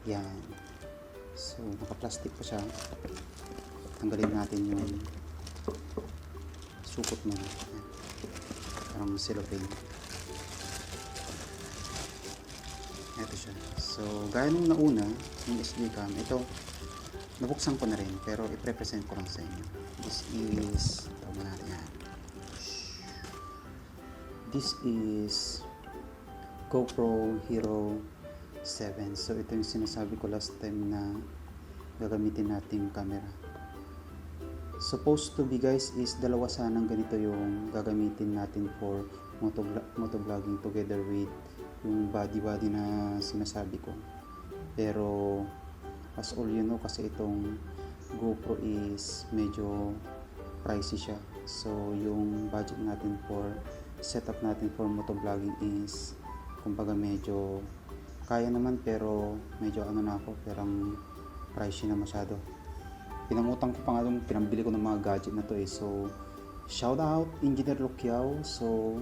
Yan. So, naka-plastic pa siya. Tanggalin natin yung supot mo. Yan. Parang cellophane. Ito siya. So, gaya nung nauna, yung SD cam, ito, nabuksan ko na rin, pero i-represent ko lang sa inyo. This is, tawag natin yan. This is Gopro Hero 7. So, ito yung sinasabi ko last time na gagamitin nating camera. Supposed to be guys is dalawa sanang ganito yung gagamitin natin for motovlogging together with yung body na sinasabi ko. Pero as all you know, kasi itong GoPro is medyo pricey siya. So yung budget natin for setup natin for motovlogging is kumbaga medyo kaya naman, pero medyo ano na ako, perang pricey na masyado. Pinangutang ko pa nga itong pinambili ko ng mga gadget na to eh. So shout out Engineer Lukyao. So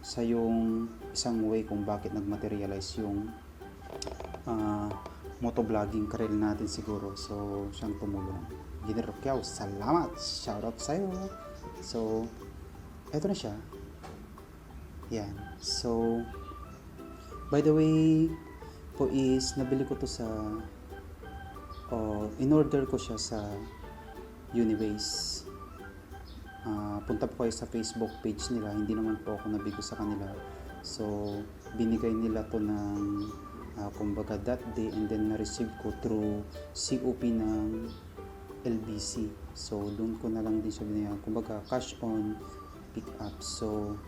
sa yung isang way kung bakit nagmaterialize yung motovlogging career natin siguro. So siyang tumulong. Engineer Lukyao, salamat, shout out sa'yo. So eto na siya. Yan. So by the way po is nabili ko to sa in-order ko siya sa Uniways. Punta po kayo sa Facebook page nila, hindi naman po ako nabigo sa kanila. So binigay nila to ng kumbaga that day, and then na-receive ko through COP ng LBC. So doon ko na lang din siya binigyan, kumbaga cash on pick up. So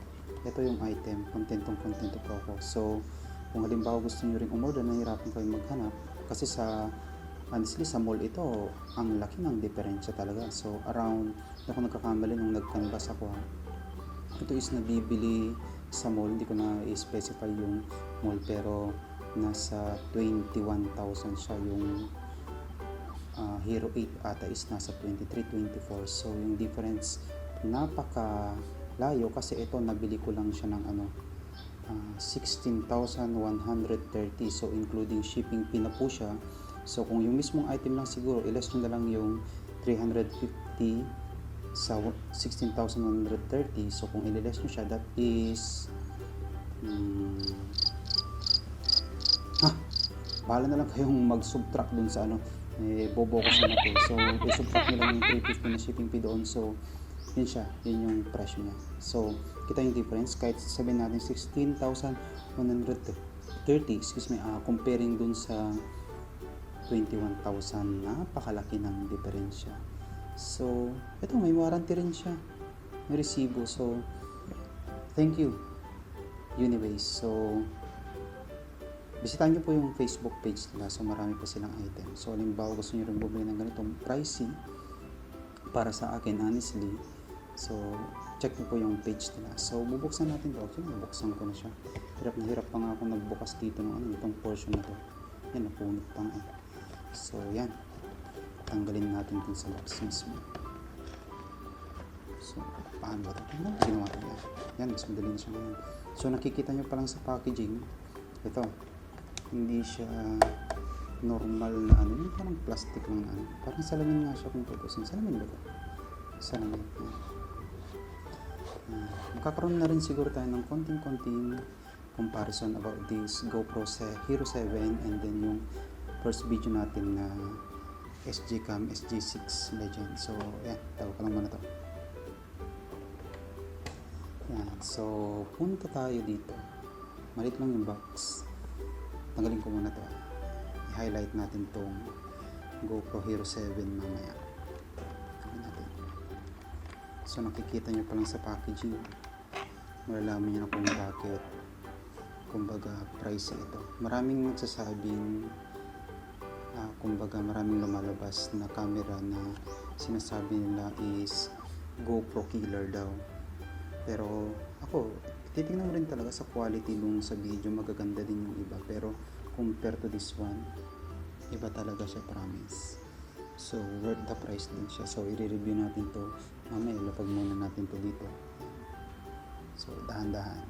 ito yung item, kontento po ako. So kung halimbawa gusto niyo rin umorder, nahihirapan kayo maghanap kasi honestly sa mall ito ang laki ng diferensya talaga. So around, ako nagkakamali nung nag-canvas ako, ito is nabibili sa mall, hindi ko na i-specify yung mall, pero nasa 21,000 siya. Yung Hero 8 ata is nasa 23-24. So yung difference napaka layo, kasi ito nabili ko lang siya ng 16,130. So including shipping fee na po siya. So kung yung mismong item lang siguro, i-less nyo na lang yung 350 sa 16,130. So kung i-less nyo siya, that is bahala na lang kayong mag-subtract dun sa bobo ko sa natin. So i-subtract nyo lang yung 350 na shipping fee doon. So yun siya, yun yung presyo niya. So kita yung difference, kahit sabihin natin 16,130, comparing dun sa 21,000, napakalaki ng diferensya. So ito, may warranty rin siya, may resibo. So thank you Uniways. So bisitahin nyo po yung Facebook page nila. So marami pa silang item. So halimbawa gusto nyo rin bumili ng ganitong pricey para sa akin honestly, so check nyo po yung page nila. So bubuksan natin ito. Actually nabuksan ko na siya. Hirap na hirap pa nga ako nagbukas dito ng itong portion na to. Yan, napunot pa nga. So yan, tanggalin natin dun sa box mismo. So paano ba ito? Ginawa ko yan. Yan, mas madali na siya ngayon. So nakikita nyo pa lang sa packaging, ito, hindi siya normal na yung parang plastic lang na parang salamin nga siya kung tutusin. Salamin ba ito? Salamin. Makakaroon na rin siguro tayo ng konting comparison about this GoPro Hero 7 and then yung first video natin na SG Cam SG6 Legend. So yan, tago ko lang muna to. Yan, so punta tayo dito. Malit lang yung box. Tanggalin ko muna to. I-highlight natin tong GoPro Hero 7 mamaya. Natin. So nakikita nyo pa lang sa packaging, malalaman nyo na kung bakit kumbaga pricey ito. Maraming nagsasabing kumbaga maraming lumalabas na camera na sinasabi nila is GoPro killer daw. Pero ako, titingnan mo rin talaga sa quality nung sa video, magaganda din yung iba. Pero compare to this one, iba talaga siya, promise. So worth the price din siya. So i-review natin to mamaya, ilapag muna natin to dito. So dahan-dahan.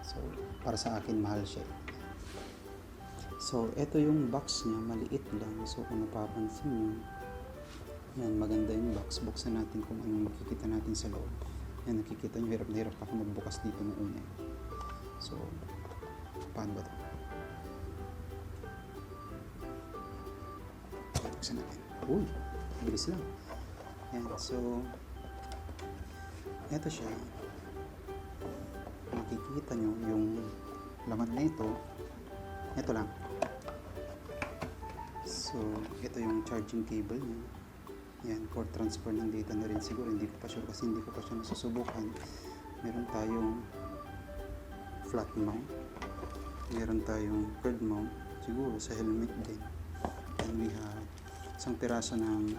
So para sa akin mahal siya. So, ito yung box niya, maliit lang. So, kung napapansin nyo, yan, maganda yung box. Buksan natin kung anong makikita natin sa loob. Yan, nakikita nyo, hirap na hirap ako magbukas dito ng una. So, paano ba ito? Buksan natin. Uy, bilis lang. Yan, so, ito siya. Makikita nyo yung laman na ito. Ito lang. So, ito yung charging cable niya. Yan, for transfer ng data na rin siguro. Hindi ko pa sure kasi hindi ko pa siya nasusubukan. Meron tayong flat mount. Meron tayong curved mount. Siguro sa helmet din. And we have isang piraso ng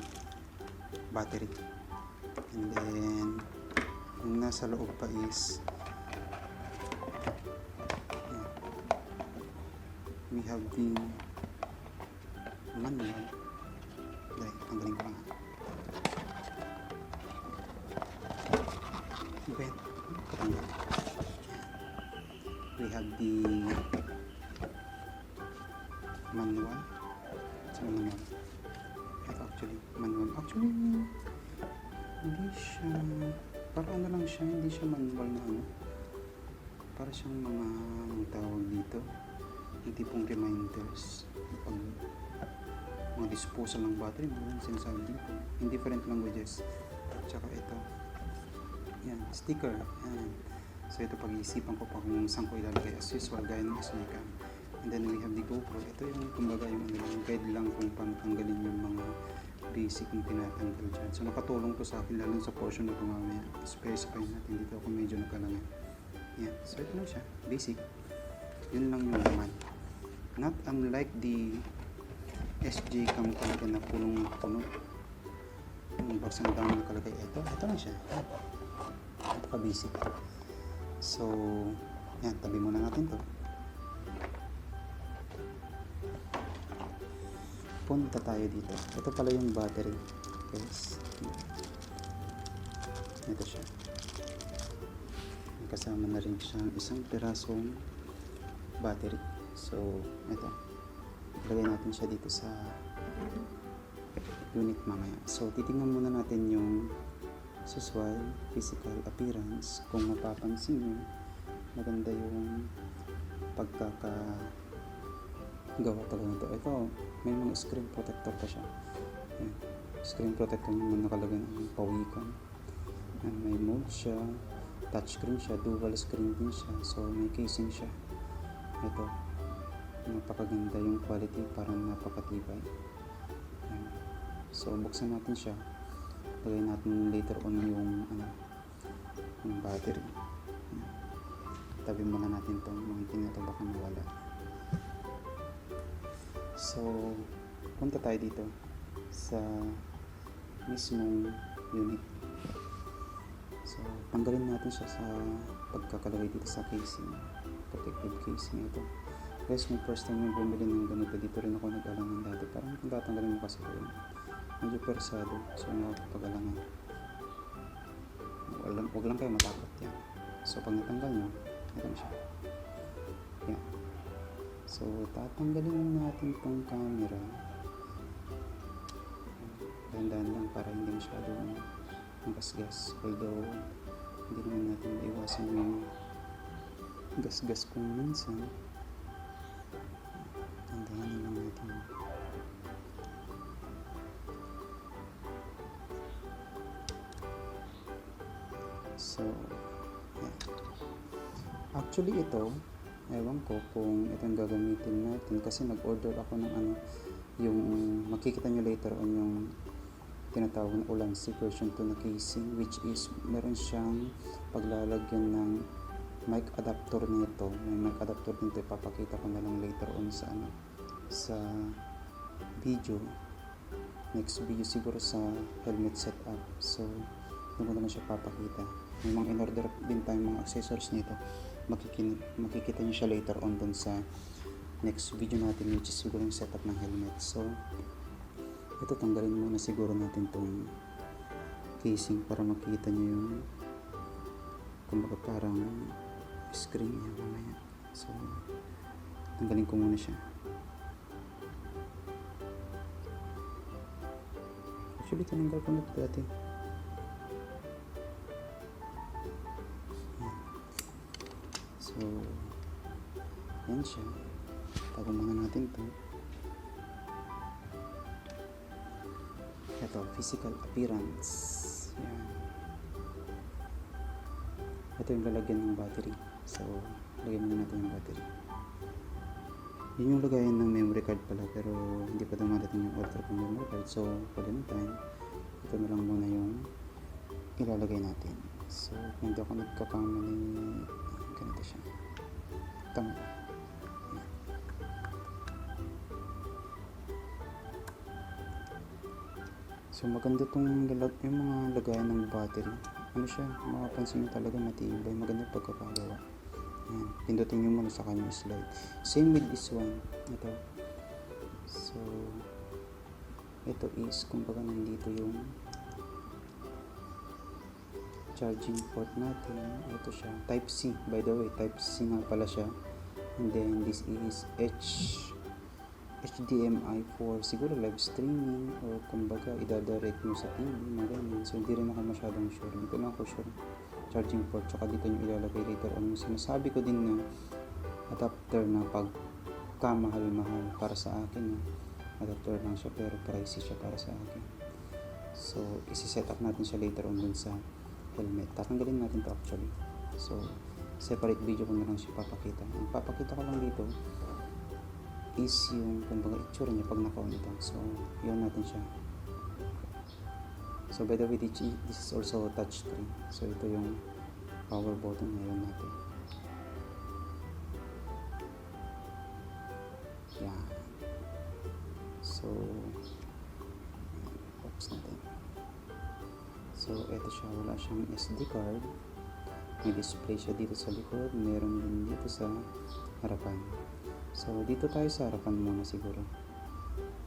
battery. And then, yung nasa loob pa is we have the manual. Dahil, tanggalin ko lang. Okay, patanggal. We have the manual. So, manual. Ito actually, manual. Actually, hindi siya, para ano lang siya, hindi siya manual na ano. Para siyang mga tawag dito. Yung tipong reminders. Pag mga disposal ng battery, mga sinasabi dito. In different languages. Tsaka ito. Yan, sticker. Yan. So ito pag-iisipan ko pa kung saan ko ilalagay as usual, gaya ng SD cam. And then we have the Gopro. Ito yung kumbaga yung guide lang kung paano tanggalin yung mga basic yung tinatanggal dyan. So nakatulong to sa akin lalo sa portion na ito mamaya. Specify natin dito ako medyo nagkalangan. Yan. So ito lang siya. Basic. Yun lang yung laman. Not unlike the SJ cam talaga na punong-puno. Yung box ang dami nakalagay. Ito lang siya. Napaka-basic. So, yan. Tabi muna natin to. Punta tayo dito. Ito pala yung battery. Guys. Ito siya. Kasama na rin siyang isang pirasong battery. So, ito. Ilagay natin siya dito sa unit mamaya. So, titingnan muna natin yung usual physical appearance. Kung mapapansin nyo, maganda yung pagkakagawa talaga nito. Ito, may mga screen protector pa siya. Ayan. Screen protector yung nakalagay ng pawikan. Ayan, may mode siya, touchscreen siya, dual screen din siya. So, may casing siya. Ito, napakaganda yung quality, parang napakatibay. Ayan. So, buksan natin siya. Lagay natin later on yung battery. Ayan. Tabi muna natin itong mga tinato baka mawala. So, punta tayo dito sa mismong unit. So, tanggalin natin siya sa pagkakalagay dito sa casing. Protective casing ito. Guys, may first time yung bumili ng ganito. Dito rin ako nag-alangan dati. Parang kung tatanggalin mo kasi ko yun. Medyo persado. So, nakakapag-alangan. Huwag lang kayo matakot yan. So, pag natanggal nyo, ito na siya. Yan. So, tatanggalin natin itong camera. Dahan-dahan lang para hindi masyadong magasgas. Although, hindi naman natin iwasan yung gas-gas kung minsan. Dahan-dahan lang natin. So, yeah. Actually ito, ewan ko kung itong gagamitin natin kasi nag-order ako ng yung makikita nyo later on yung tinatawag na Ulanzi version 2 na casing, which is meron siyang paglalagyan ng mic adapter nito. May mic adapter nito, ipapakita ko na lang later on sa sa video, next video siguro sa helmet setup. So doon ko naman siya papakita. May mga in-order din tayong mga accessories nito, makikita nyo siya later on dun sa next video natin, which is siguro yung setup ng helmet. So ito, tanggalin muna siguro natin tong casing para makita nyo yung kumbaga parang screen niya mamaya. So tanggalin ko muna siya. Actually, tinanggal ko na ito dati. So, yan siya. Tago muna natin to. Ito, physical appearance. Yan. Ito yung lalagyan ng battery. So, lagyan muna natin yung battery. Yun yung lagayan ng memory card pala, pero hindi pa dumadating yung order ng memory card. So, for the meantime, ito na lang muna yung ilalagay natin. So, kung hindi ako nagkakamali, ganito siya. Tama. So, maganda itong yung mga lagayan ng battery. Ano siya, makapansin nyo talaga matibay. Maganda yung pagkakagawa. Ayan, pindutin nyo muna sa kanyang slide. Same with this one. Ito. So, ito is, kumbaga nandito yung charging port natin. Ito siya. Type C. By the way, Type C nga pala siya. And then, this is HDMI for siguro live streaming or kumbaga idadirect nyo sa TV, mga ganyan. So, hindi rin ako masyadong sure. Dito lang ako sure. Charging port, tsaka dito nyo ilalagay later on. Sinasabi ko din na adapter na pagkamahal-mahal para sa akin. Adapter lang siya pero pricey siya para sa akin. So, isi-set up natin siya later on dun sa helmet. Tatanggalin natin to actually. So, separate video ko na lang siya papakita. Ang papakita ko lang dito is yung kumbaga itsura niya pag naka-on ito. So, yun natin siya. So, by the way, this is also touchscreen. So, ito yung power button ngayon natin. Yan. So, box natin. So, ito siya. Wala siyang SD card. May display siya dito sa likod. Meron din dito sa harapan. So, dito tayo sa harapan muna siguro.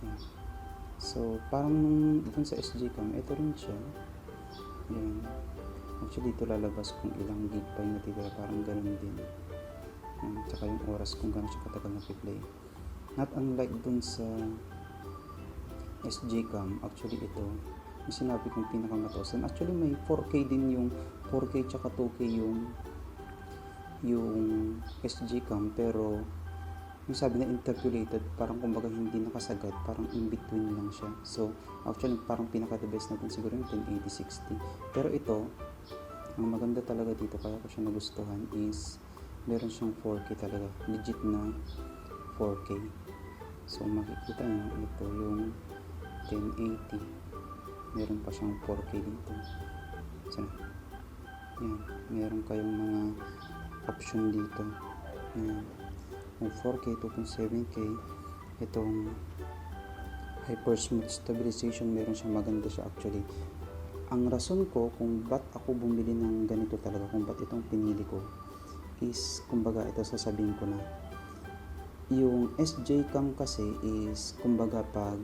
Yan. So, parang dun sa SG cam, ito rin siya. Yan. Actually, dito lalabas kung ilang gig pa yung natitira. Parang ganun din. Yan. Tsaka yung oras kung gano'n siya katagal na play. Not unlike dun sa SG cam, actually ito, yung sinabi kong pinakamataas. Actually, may 4K din yung 4K tsaka 2K yung SG cam, pero yung sabi na interpolated, parang kumbaga hindi nakasagad, parang in between lang siya. So, actually, parang pinaka-the best natin siguro yung 1080-60. Pero ito, ang maganda talaga dito, kaya ko siya nagustuhan is, meron siyang 4K talaga. Legit na 4K. So, makikita nyo, ito yung 1080. Meron pa siyang 4K dito. So, yan. Meron kayong mga option dito. Yan. 4K, 2.7K, itong hyper smooth stabilization, meron siyang maganda siya actually. Ang rason ko kung ba't ako bumili ng ganito talaga, kung ba't itong pinili ko is, kumbaga ito sasabihin ko na, yung SJ cam kasi is, kumbaga pag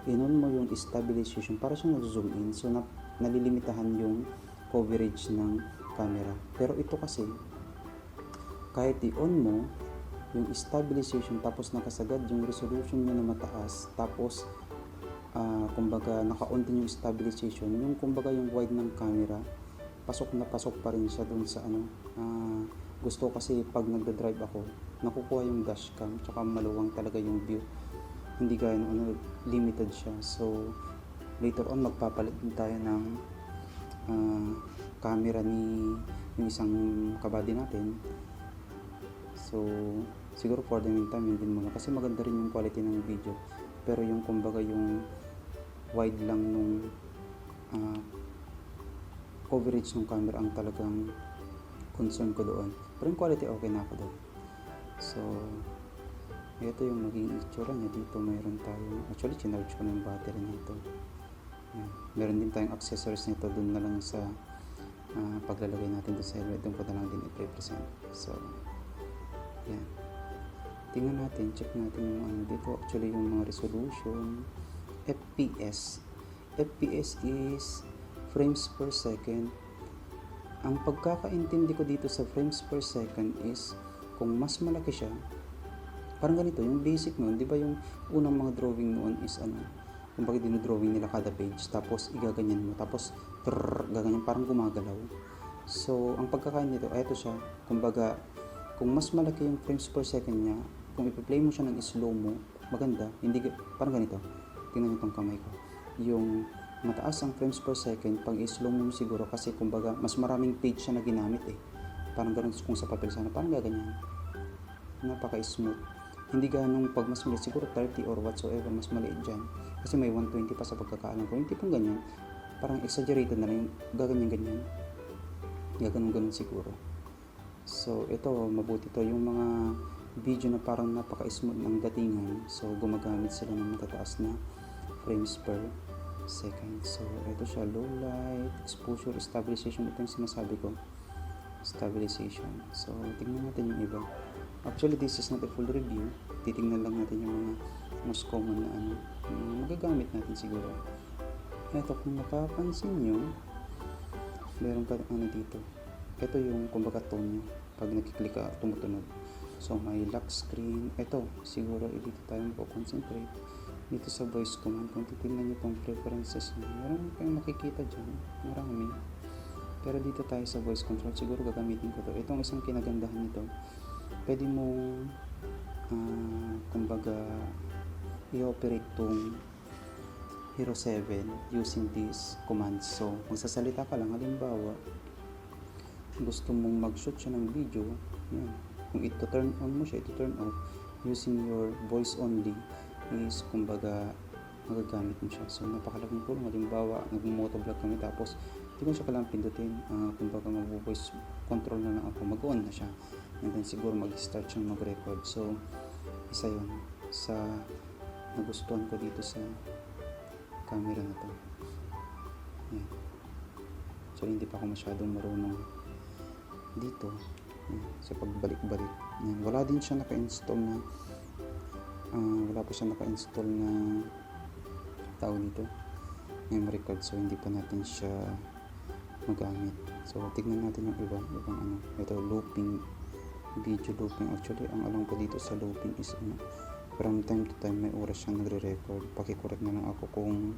inon mo yung stabilization, para siyang nag-zoom in, so nalilimitahan yung coverage ng camera. Pero ito kasi, kahit i-on mo yung stabilization tapos nakasagad yung resolution mo na mataas, tapos kumbaga naka-on din yung stabilization, yung kumbaga yung wide ng camera pasok na pasok pa rin siya dun sa ano. Gusto kasi pag nagda-drive ako, nakukuha yung dashcam tsaka maluwang talaga yung view, hindi gaya ng limited siya. So later on magpapalit din tayo ng camera ni yung isang kabady natin. So, siguro for the meantime, yun din muna. Kasi maganda rin yung quality ng video. Pero yung kumbaga yung wide lang nung coverage ng camera ang talagang concern ko doon. Pero yung quality okay na ako doon. So, ito yung maging itsura niya. Dito mayroon tayong, actually chinarge ko na yung battery nito. Yan. Meron din tayong accessories nito doon na lang sa paglalagay natin doon sa helmet. Doon ko na lang din i-present. So, yan. Tingnan natin, check natin yung ano dito. Actually, yung mga resolution, FPS. FPS is frames per second. Ang pagkakaintindi ko dito sa frames per second is, kung mas malaki siya, parang ganito, yung basic noon, di ba yung unang mga drawing noon is ano, kumbaga dinodrawing nila kada page, tapos igaganyan mo, tapos gaganyan, parang gumagalaw. So ang pagkakain nito, ito siya, kumbaga kung mas malaki yung frames per second niya, kung ipi-play mo siya ng slow mo, maganda, hindi parang ganito. Tingnan niyo tong kamay ko. Yung mataas ang frames per second pag i-slow mo siguro, kasi kumbaga mas maraming page siya na ginamit eh. Parang ganoon kung sa papel sana, parang gaganyan. Napaka-smooth. Hindi ganong pag mas maliit, siguro 30 or whatsoever, mas maliit dyan. Kasi may 120 pa sa pagkakaalam ko. Hindi pong ganyan. Parang exaggerated na lang yung gaganyan-ganyan. Gaganon-ganon siguro. So ito, mabuti to. Yung mga video na parang napaka-smooth ng datingan, so gumagamit sila ng matataas na frames per second. So ito siya, low light, exposure, stabilization. Ito yung sinasabi ko, stabilization. So tingnan natin yung iba. Actually, this is not a full review. Titingnan lang natin yung mga most common na magagamit natin siguro. Ito, kung napapansin nyo, meron pa dito. Ito yung kumbaga tone nyo. Pag nakiklik ka, tumutunog. So may lock screen. Ito, siguro dito tayo mag-concentrate. Dito sa voice command, kung titignan nyo pang preferences nyo, meron kayong makikita dyan. Marami. Pero dito tayo sa voice control, siguro gagamitin ko to. Itong isang kinagandahan nito, pwede mo kumbaga i-operate tong Hero 7 using this command. So magsasalita ka lang, halimbawa gusto mong mag-shoot siya ng video, yan. Kung ito turn on mo siya, ito turn off, using your voice only is kumbaga magagamit mo siya. So napakalaking tulong. Halimbawa nag-moto vlog kami, tapos hindi ko siya kailangan pindutin, kumbaga mag-voice control na lang ako, mag-on na siya, and then siguro mag-start siyang mag-record. So isa yun sa nagustuhan ko dito sa camera na to. Yan. So hindi pa ako masyadong marunong dito. Yan. So pagbalik-balik, yan. Wala din siya naka-install na wala pa siya naka-install na tawag dito, memory card. So hindi pa natin siya magamit. So tignan natin yung ibang ito, looping, video looping. Actually ang alam ko dito sa looping is from time to time may oras siyang nagre-record. Pakicorrect na lang ako kung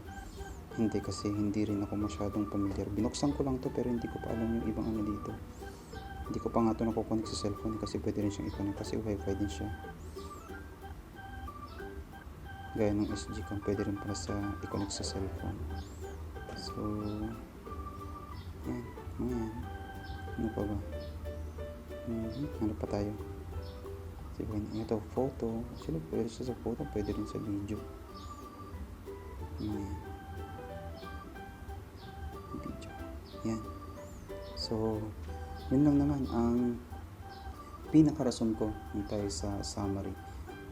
hindi, kasi hindi rin ako masyadong familiar. Binuksan ko lang to pero hindi ko pa alam yung ibang dito. Hindi ko pa nga ito nakukonek sa cellphone, kasi pwede rin siyang i-connect kasi wifi din siya. Gaya ng SG cam, pwede rin pala sa i-connect sa cellphone. So yan. Ano pa ba? Ano pa tayo? Ito, photo. Actually, pwede siya sa photo, pwede rin sa video. Video. Yan. So, yun lang naman ang pinakarason ko. Yung tayo sa summary.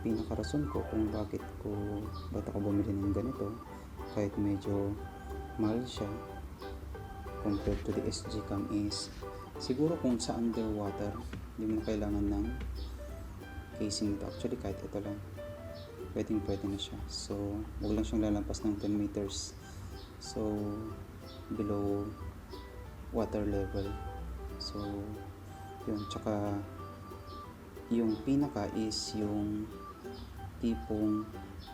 Pinakarason ko kung bakit ako bumili ng ganito, kahit medyo mahal siya compared to the SG cam, is siguro kung sa underwater, hindi mo na kailangan ng casing ito. Actually kahit ito lang, pwede na siya. So huwag lang siyang lalampas ng 10 meters, so below water level. So yun, tsaka yung pinaka is yung tipong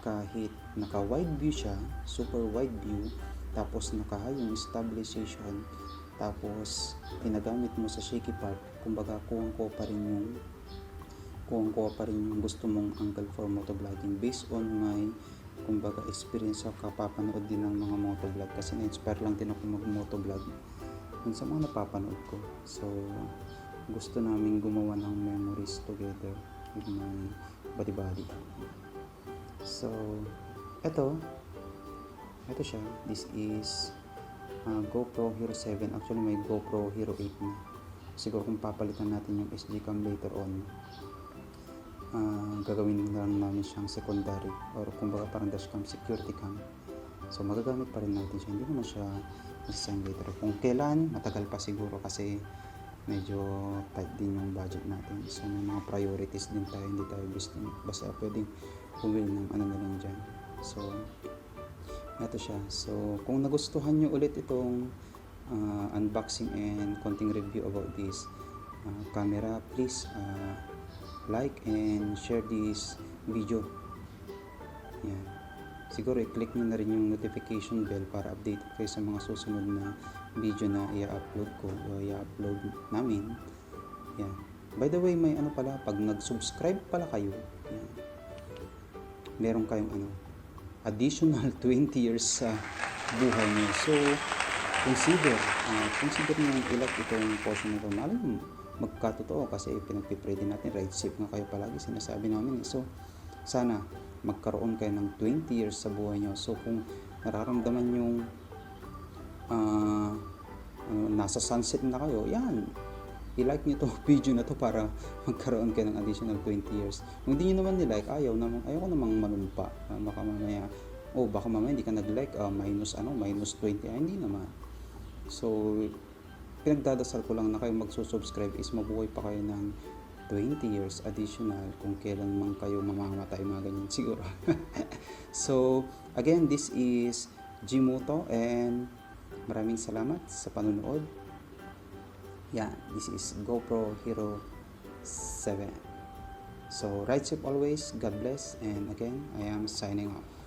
kahit naka wide view siya, super wide view, tapos naka yung stabilization, tapos ginagamit mo sa shaky part, kumbaga kuwang-kuwa pa rin yung gusto mong angle for motovlogging. Based on my kumbaga experience, sa kapapanood din ng mga motovlog, kasi na-inspire lang din ako mag-motovlog yun sa mga napapanood ko. So gusto namin gumawa ng memories together with my buddy. So ito siya. This is Gopro Hero 7. Actually may Gopro Hero 8 na. Siguro kung papalitan natin yung SD cam later on, gagawin lang namin siyang secondary, or kumbaga parang dashcam, security cam. So magagamit pa rin natin siya. Hindi naman siya masasayang later. Kung kailan, matagal pa siguro, kasi medyo tight din yung budget natin. So may mga priorities din tayo. Hindi tayo basta pwedeng bumili ng na lang dyan. So ito siya. So kung nagustuhan nyo ulit itong unboxing and konting review about this camera, please like and share this video. Yan. siguro i-click nyo na rin yung notification bell para updated kayo sa mga susunod na video na i-upload ko o i-upload namin. Yan. By the way, may ano pala, pag nag-subscribe pala kayo, yan, meron kayong additional 20 years sa buhay niyo. So, consider nyo i-like itong portion nito. Malay mo, magkatotoo kasi pinagpipray din natin, ride safe nga kayo palagi, sinasabi namin. So, sana magkaroon kayo ng 20 years sa buhay nyo. So, kung nararamdaman yung nasa sunset na kayo, yan, i-like nyo to video na to para magkaroon kayo ng additional 20 years. Kung hindi nyo naman ni-like, ayaw ko namang manumpa. Baka mamaya hindi ka nag-like, minus 20, hindi naman. So, pinagdadasal ko lang na kayo magsusubscribe is mabuhay pa kayo ng 20 years additional kung kailan man kayo mamamatay, mga ganyan siguro. So, again, this is MOTO and maraming salamat sa panunood. Yeah, this is Gopro Hero 7. So, ride safe always, God bless, and again, I am signing off.